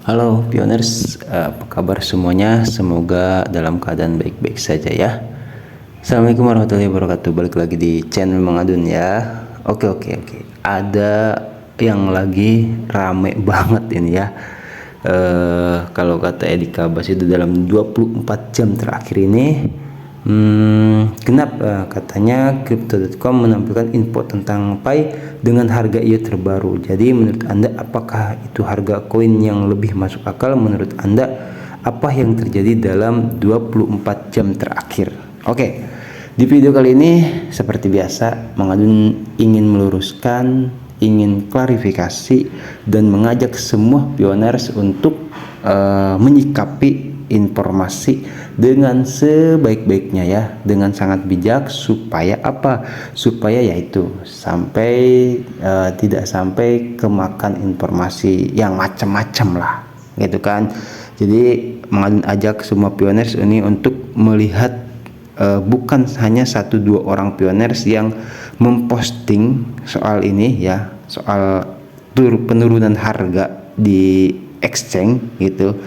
Halo pioners, apa kabar semuanya? Semoga dalam keadaan baik-baik saja ya. Assalamualaikum warahmatullahi wabarakatuh. Balik lagi di channel Mang Adun ya. Oke. Ada yang lagi rame banget ini ya. Kalau kata Edi Kabas itu dalam 24 jam terakhir ini, kenapa katanya Crypto.com menampilkan info tentang Pi dengan harga IO terbaru. Jadi menurut Anda apakah itu harga koin yang lebih masuk akal? Menurut Anda apa yang terjadi dalam 24 jam terakhir? Oke. Di video kali ini seperti biasa Mang Adun ingin meluruskan, ingin klarifikasi dan mengajak semua pioners untuk menyikapi informasi dengan sebaik-baiknya ya, dengan sangat bijak supaya apa? Supaya yaitu sampai tidak sampai kemakan informasi yang macam-macam lah, gitu kan. Jadi mengajak semua pioners ini untuk melihat bukan hanya 1-2 orang pioners yang memposting soal ini ya, soal penurunan harga di exchange gitu.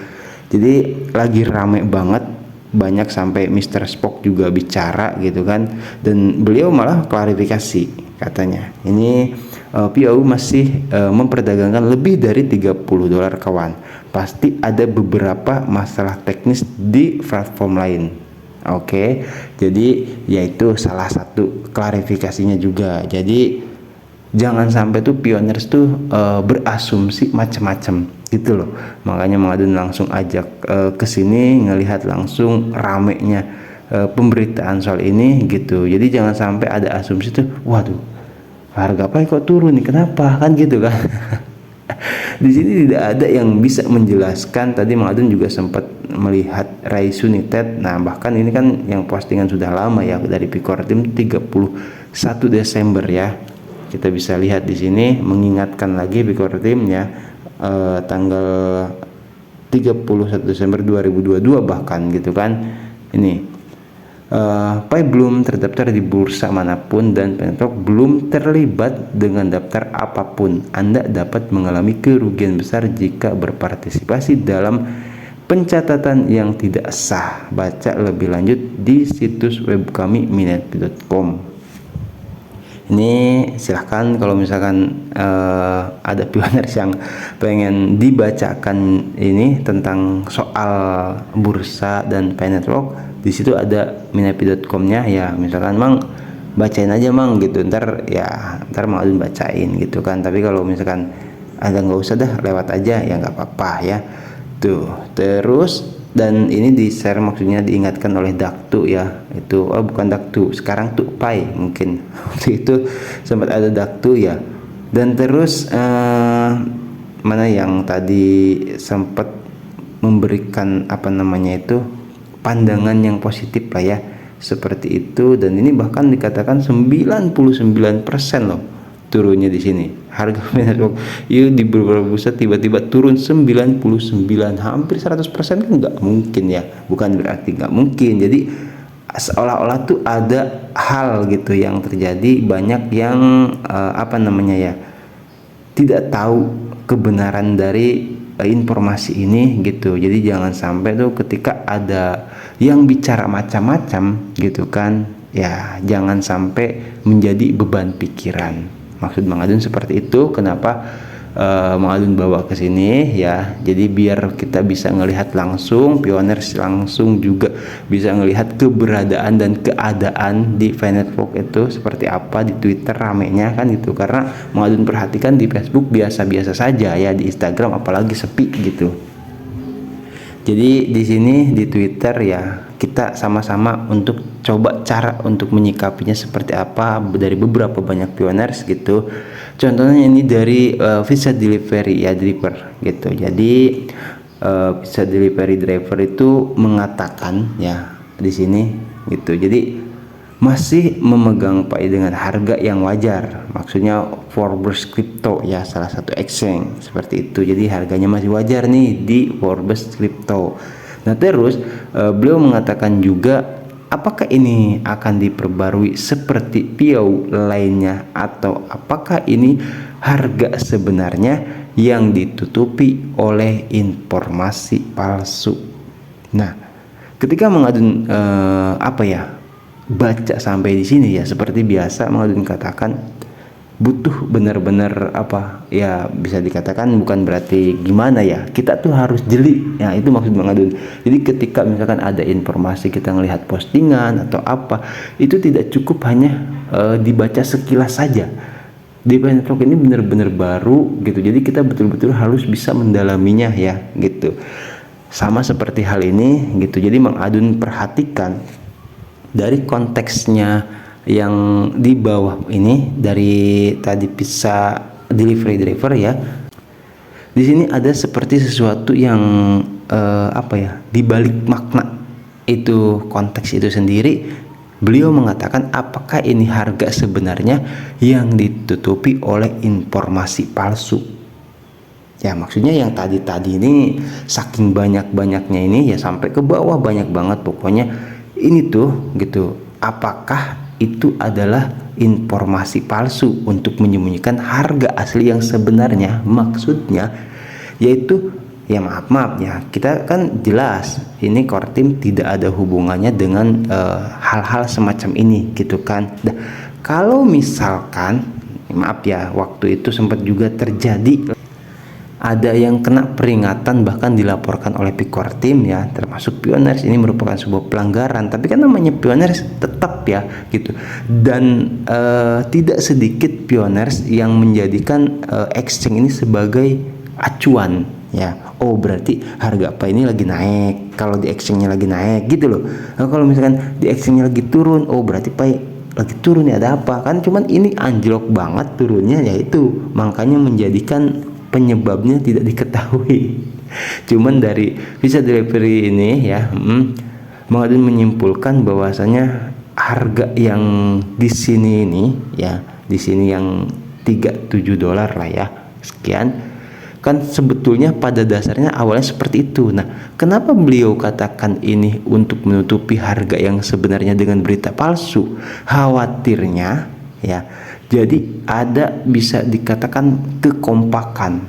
Jadi lagi rame banget, banyak sampai Mr. Spock juga bicara gitu kan, dan beliau malah klarifikasi katanya ini PO masih memperdagangkan lebih dari $30 kawan, pasti ada beberapa masalah teknis di platform lain. Oke, jadi yaitu salah satu klarifikasinya juga. Jadi jangan sampai tuh pioners tuh berasumsi macam-macam gitu loh. Makanya Mang Adun langsung ajak ke sini ngelihat langsung ramenya pemberitaan soal ini gitu. Jadi jangan sampai ada asumsi tuh, waduh, harga apa kok turun nih, kenapa kan gitu kan. Di sini tidak ada yang bisa menjelaskan. Tadi Mang Adun juga sempat melihat Raisu United. Nah, bahkan ini kan yang postingan sudah lama ya, dari Picor Team 31 Desember ya. Kita bisa lihat di sini mengingatkan lagi Picor Team ya, tanggal 31 Desember 2022 bahkan gitu kan. Ini Pi belum terdaftar di bursa manapun dan Pentok belum terlibat dengan daftar apapun. Anda dapat mengalami kerugian besar jika berpartisipasi dalam pencatatan yang tidak sah. Baca lebih lanjut di situs web kami minetpi.com. Ini silahkan kalau misalkan ada pioners yang pengen dibacakan ini tentang soal bursa dan Pi Network, di situ ada minetpi.com-nya ya. Misalkan Mang bacain aja Mang gitu, ntar Mang Adun bacain gitu kan. Tapi kalau misalkan ada nggak usah dah, lewat aja ya nggak apa-apa ya. Tuh terus, dan ini di share maksudnya diingatkan oleh Daktu ya, itu bukan Daktu sekarang tuh Pi, mungkin waktu itu sempat ada Daktu ya. Dan terus mana yang tadi sempat memberikan apa namanya itu pandangan yang positif lah ya, seperti itu. Dan ini bahkan dikatakan 99% loh turunnya di sini harga network. Di beberapa bursa tiba-tiba turun 99, hampir 100% kan nggak mungkin ya, bukan berarti nggak mungkin. Jadi seolah-olah tuh ada hal gitu yang terjadi, banyak yang apa namanya ya, tidak tahu kebenaran dari informasi ini gitu. Jadi jangan sampai tuh ketika ada yang bicara macam-macam gitu kan ya, jangan sampai menjadi beban pikiran. Maksud Mang Adun seperti itu. Kenapa Mang Adun bawa ke sini ya, jadi biar kita bisa ngelihat langsung, pioners langsung juga bisa ngelihat keberadaan dan keadaan di Pi Network itu seperti apa, di Twitter ramenya kan gitu. Karena Mang Adun perhatikan di Facebook biasa-biasa saja ya, di Instagram apalagi sepi gitu. Jadi di sini di Twitter ya, kita sama-sama untuk coba cara untuk menyikapinya seperti apa dari beberapa banyak pioners gitu. Contohnya ini dari visa delivery ya, driver gitu. Jadi visa delivery driver itu mengatakan ya di sini gitu. Jadi masih memegang Pi dengan harga yang wajar, maksudnya Forbes Crypto ya, salah satu exchange seperti itu. Jadi harganya masih wajar nih di Forbes Crypto. Nah terus beliau mengatakan juga, apakah ini akan diperbarui seperti PIO lainnya, atau apakah ini harga sebenarnya yang ditutupi oleh informasi palsu. Nah, ketika mengadun baca sampai di sini ya, seperti biasa mengadun katakan butuh benar-benar bisa dikatakan bukan berarti gimana ya, kita tuh harus jeli ya, itu maksud mengadun. Jadi ketika misalkan ada informasi, kita ngelihat postingan atau apa, itu tidak cukup hanya dibaca sekilas saja. DeFi Network ini benar-benar baru gitu, jadi kita betul-betul harus bisa mendalaminya ya gitu. Sama seperti hal ini gitu, jadi mengadun perhatikan dari konteksnya yang di bawah ini, dari tadi pizza delivery driver ya. Di sini ada seperti sesuatu yang di balik makna itu, konteks itu sendiri. Beliau mengatakan apakah ini harga sebenarnya yang ditutupi oleh informasi palsu. Ya, maksudnya yang tadi ini saking banyak-banyaknya ini ya, sampai ke bawah banyak banget pokoknya ini tuh gitu. Apakah itu adalah informasi palsu untuk menyembunyikan harga asli yang sebenarnya? Maksudnya yaitu ya maaf ya, kita kan jelas ini core team tidak ada hubungannya dengan hal-hal semacam ini gitu kan. Nah, kalau misalkan maaf ya, waktu itu sempat juga terjadi ada yang kena peringatan, bahkan dilaporkan oleh core team ya, termasuk Pioners. Ini merupakan sebuah pelanggaran, tapi kan namanya Pioners tetap ya gitu. Dan tidak sedikit Pioners yang menjadikan exchange ini sebagai acuan ya. Oh, berarti harga apa ini lagi naik kalau di exchange-nya lagi naik gitu loh. Nah, kalau misalkan di exchange-nya lagi turun, oh berarti lagi turun ya, ada apa kan. Cuman ini anjlok banget turunnya, yaitu makanya menjadikan penyebabnya tidak diketahui. Cuman dari visa delivery ini ya, mengadun menyimpulkan bahwasanya harga yang di sini ini ya, di sini yang $37 lah ya, sekian kan sebetulnya pada dasarnya awalnya seperti itu. Nah, kenapa beliau katakan ini untuk menutupi harga yang sebenarnya dengan berita palsu? Khawatirnya ya, jadi ada bisa dikatakan kekompakan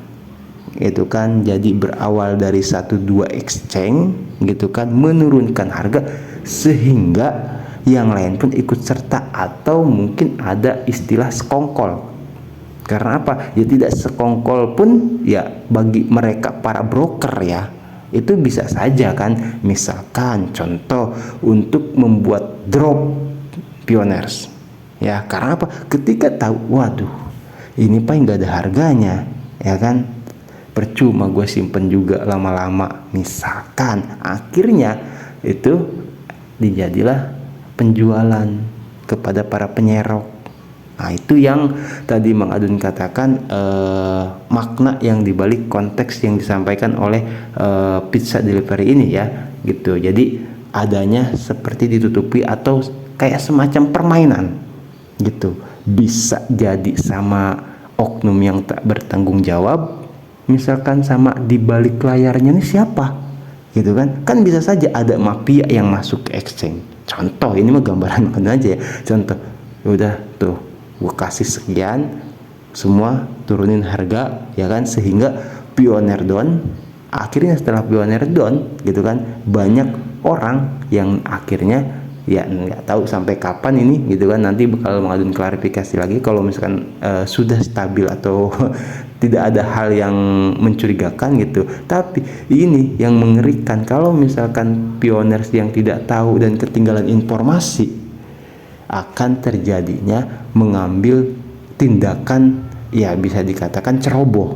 gitu kan. Jadi berawal dari 1-2 exchange gitu kan, menurunkan harga sehingga yang lain pun ikut serta, atau mungkin ada istilah sekongkol. Karena apa? Ya tidak sekongkol pun ya, bagi mereka para broker ya, itu bisa saja kan, misalkan contoh untuk membuat drop Pioners ya. Karena apa? Ketika tahu waduh ini nggak ada harganya ya kan, percuma gue simpen juga lama-lama misalkan, akhirnya itu dijadilah penjualan kepada para penyerok. Nah, itu yang tadi Mang Adun katakan makna yang dibalik konteks yang disampaikan oleh pizza delivery ini ya gitu. Jadi adanya seperti ditutupi atau kayak semacam permainan gitu. Bisa jadi sama oknum yang tak bertanggung jawab, misalkan sama di balik layarnya ini siapa gitu kan. Kan bisa saja ada mafia yang masuk ke exchange. Contoh ini mah gambaran aja ya. Contoh, udah tuh gue kasih sekian, semua turunin harga ya kan, sehingga Pioneer down. Akhirnya setelah Pioneer down gitu kan, banyak orang yang akhirnya ya nggak tahu sampai kapan ini gitu kan. Nanti bakal mengadun klarifikasi lagi kalau misalkan sudah stabil atau tidak ada hal yang mencurigakan gitu. Tapi ini yang mengerikan, kalau misalkan Pioneers yang tidak tahu dan ketinggalan informasi, akan terjadinya mengambil tindakan ya bisa dikatakan ceroboh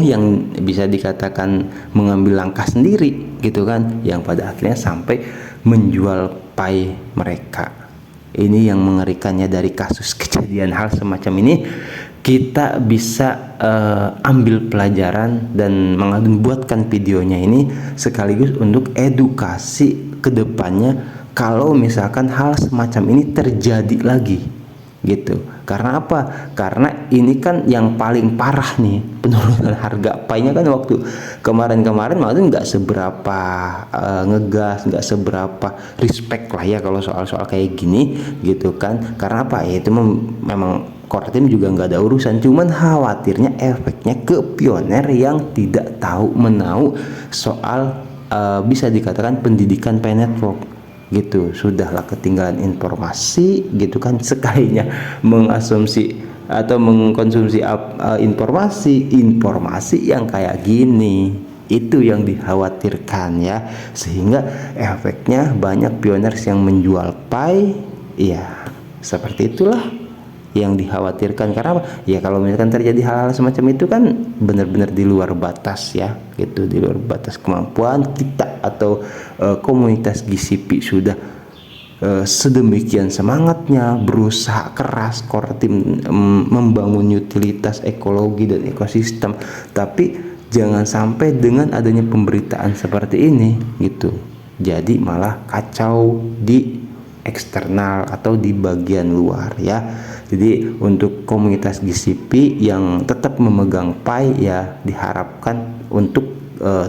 yang bisa dikatakan mengambil langkah sendiri gitu kan, yang pada akhirnya sampai menjual pai mereka. Ini yang mengerikannya dari kasus kejadian hal semacam ini. Kita bisa ambil pelajaran dan buatkan videonya ini sekaligus untuk edukasi ke depannya kalau misalkan hal semacam ini terjadi lagi gitu. Karena apa? Karena ini kan yang paling parah nih, penurunan harga painya kan. Waktu kemarin maksudnya nggak seberapa ngegas, nggak seberapa respect lah ya kalau soal kayak gini gitu kan. Karena apa ya, itu memang Kortim juga nggak ada urusan, cuman khawatirnya efeknya ke pioner yang tidak tahu menau soal bisa dikatakan pendidikan Pi network gitu. Sudahlah ketinggalan informasi gitu kan, sekalinya mengasumsi atau mengkonsumsi informasi yang kayak gini, itu yang dikhawatirkan ya, sehingga efeknya banyak pioners yang menjual Pi ya, seperti itulah yang dikhawatirkan. Karena ya kalau misalkan terjadi hal-hal semacam itu kan benar-benar di luar batas ya, gitu, di luar batas kemampuan kita atau komunitas GCP sudah sedemikian semangatnya berusaha keras Kortim membangun utilitas ekologi dan ekosistem, tapi jangan sampai dengan adanya pemberitaan seperti ini gitu, jadi malah kacau di eksternal atau di bagian luar ya. Jadi untuk komunitas GCP yang tetap memegang Pi ya, diharapkan untuk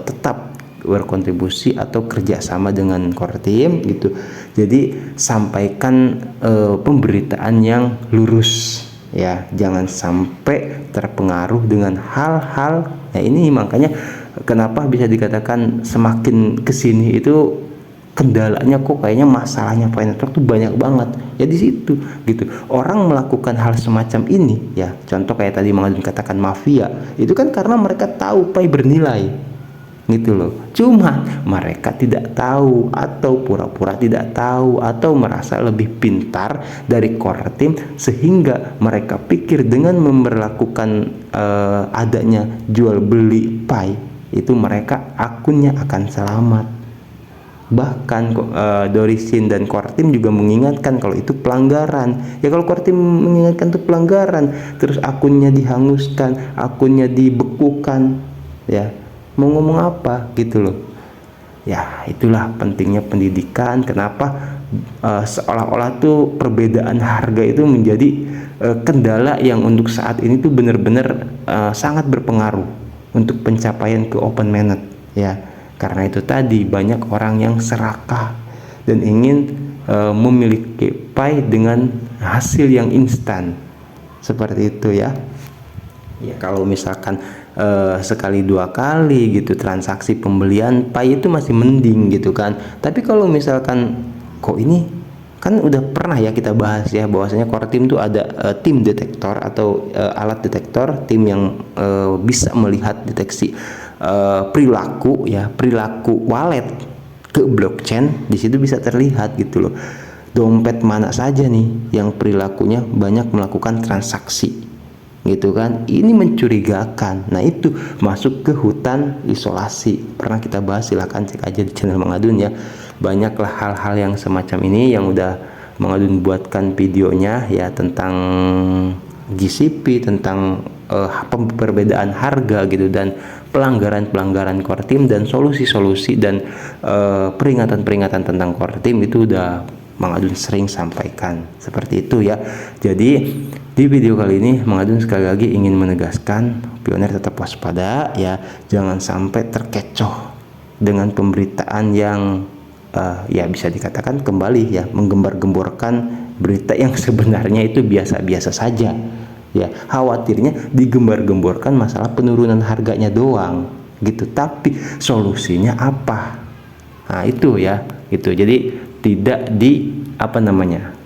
tetap berkontribusi atau kerjasama dengan Kortim gitu. Jadi sampaikan pemberitaan yang lurus ya, jangan sampai terpengaruh dengan hal-hal. Nah ini makanya kenapa bisa dikatakan semakin kesini itu kendalanya kok kayaknya masalahnya Pi network tuh banyak banget ya di situ gitu. Orang melakukan hal semacam ini ya, contoh kayak tadi Mang Adun katakan mafia, itu kan karena mereka tahu Pi bernilai gitu loh. Cuma mereka tidak tahu atau pura-pura tidak tahu atau merasa lebih pintar dari Kortim, sehingga mereka pikir dengan memperlakukan adanya jual beli Pi itu mereka akunnya akan selamat. Bahkan Dorisin dan Kortim juga mengingatkan kalau itu pelanggaran ya. Kalau Kortim mengingatkan itu pelanggaran, terus akunnya dihanguskan, akunnya dibekukan ya, mau ngomong apa gitu loh ya. Itulah pentingnya pendidikan. Kenapa seolah-olah tuh perbedaan harga itu menjadi kendala yang untuk saat ini tuh benar-benar sangat berpengaruh untuk pencapaian ke open mainnet ya. Karena itu tadi banyak orang yang serakah dan ingin memiliki Pi dengan hasil yang instan seperti itu ya. Ya kalau misalkan sekali dua kali gitu transaksi pembelian Pi itu masih mending gitu kan. Tapi kalau misalkan kok ini kan udah pernah ya kita bahas ya, bahwasanya Kortim tuh ada tim detektor atau alat detektor, tim yang bisa melihat deteksi perilaku ya, perilaku wallet ke blockchain. Di situ bisa terlihat gitu loh, dompet mana saja nih yang perilakunya banyak melakukan transaksi gitu kan. Ini mencurigakan. Nah itu masuk ke hutan isolasi, pernah kita bahas, silahkan cek aja di channel Mang Adun ya. Banyaklah hal-hal yang semacam ini yang udah Mang Adun buatkan videonya ya, tentang GCP, tentang perbedaan harga gitu, dan pelanggaran-pelanggaran Kortim, dan solusi-solusi dan peringatan-peringatan tentang Kortim itu udah Mang Adun sering sampaikan seperti itu ya. Jadi di video kali ini Mang Adun sekali lagi ingin menegaskan pioner tetap waspada ya, jangan sampai terkecoh dengan pemberitaan yang ya bisa dikatakan kembali ya menggembar-gemborkan berita yang sebenarnya itu biasa-biasa saja ya. Khawatirnya digembar-gemborkan masalah penurunan harganya doang gitu, tapi solusinya apa? Nah itu ya, itu jadi tidak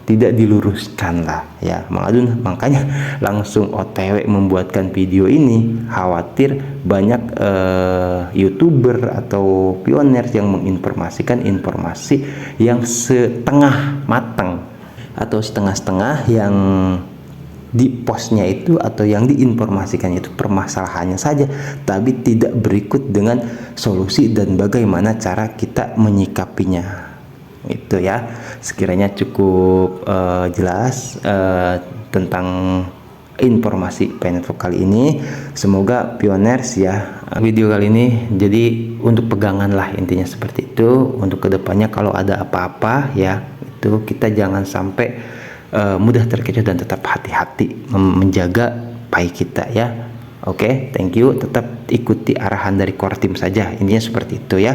tidak diluruskan lah ya. Mang Adun makanya langsung OTW membuatkan video ini, khawatir banyak YouTuber atau pioner yang menginformasikan informasi yang setengah matang atau setengah-setengah, yang di postnya itu atau yang diinformasikan itu permasalahannya saja, tapi tidak berikut dengan solusi dan bagaimana cara kita menyikapinya. Itu ya, sekiranya cukup jelas tentang informasi Pi network kali ini. Semoga pioners ya, video kali ini jadi untuk pegangan lah, intinya seperti itu. Untuk kedepannya kalau ada apa-apa ya, itu kita jangan sampai mudah terkecoh dan tetap hati-hati menjaga Pi kita ya. Oke, thank you. Tetap ikuti arahan dari Kortim saja, intinya seperti itu ya.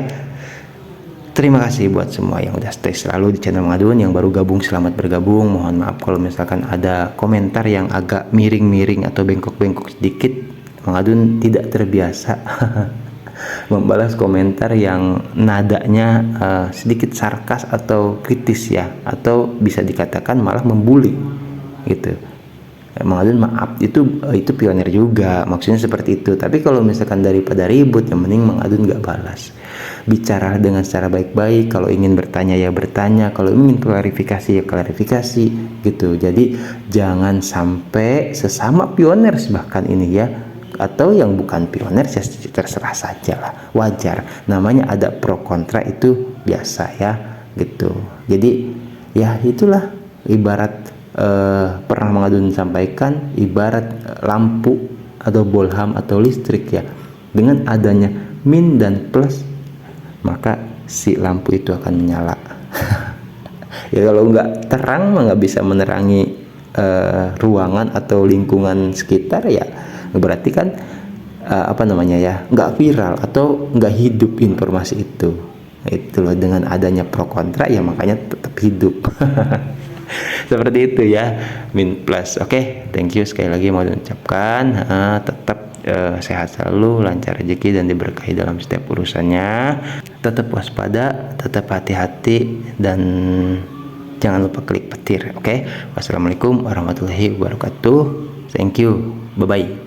Terima kasih buat semua yang udah stay selalu di channel Mang Adun. Yang baru gabung, selamat bergabung. Mohon maaf kalau misalkan ada komentar yang agak miring-miring atau bengkok-bengkok sedikit. Mang Adun tidak terbiasa membalas komentar yang nadanya sedikit sarkas atau kritis ya, atau bisa dikatakan malah membuli gitu. Mang Adun maaf, itu pionir juga, maksudnya seperti itu. Tapi kalau misalkan daripada ribut, yang mending Mang Adun gak balas. Bicara dengan secara baik-baik, kalau ingin bertanya ya bertanya, kalau ingin klarifikasi ya klarifikasi gitu. Jadi jangan sampai sesama pionir bahkan ini ya, atau yang bukan pionir ya terserah saja lah, wajar, namanya ada pro kontra, itu biasa ya gitu. Jadi ya itulah, ibarat pernah Mang Adun sampaikan, ibarat lampu atau bolham atau listrik ya, dengan adanya min dan plus maka si lampu itu akan menyala. Ya kalau nggak terang mah nggak bisa menerangi ruangan atau lingkungan sekitar ya, berarti kan apa namanya ya, nggak viral atau nggak hidup informasi itu. Itu loh, dengan adanya pro kontra ya makanya tetap hidup. Seperti itu ya, min plus. Oke, thank you sekali lagi mau diucapkan, tetap sehat selalu, lancar rezeki dan diberkahi dalam setiap urusannya. Tetap waspada, tetap hati-hati, dan jangan lupa klik petir. Oke, wassalamualaikum warahmatullahi wabarakatuh. Thank you, bye bye.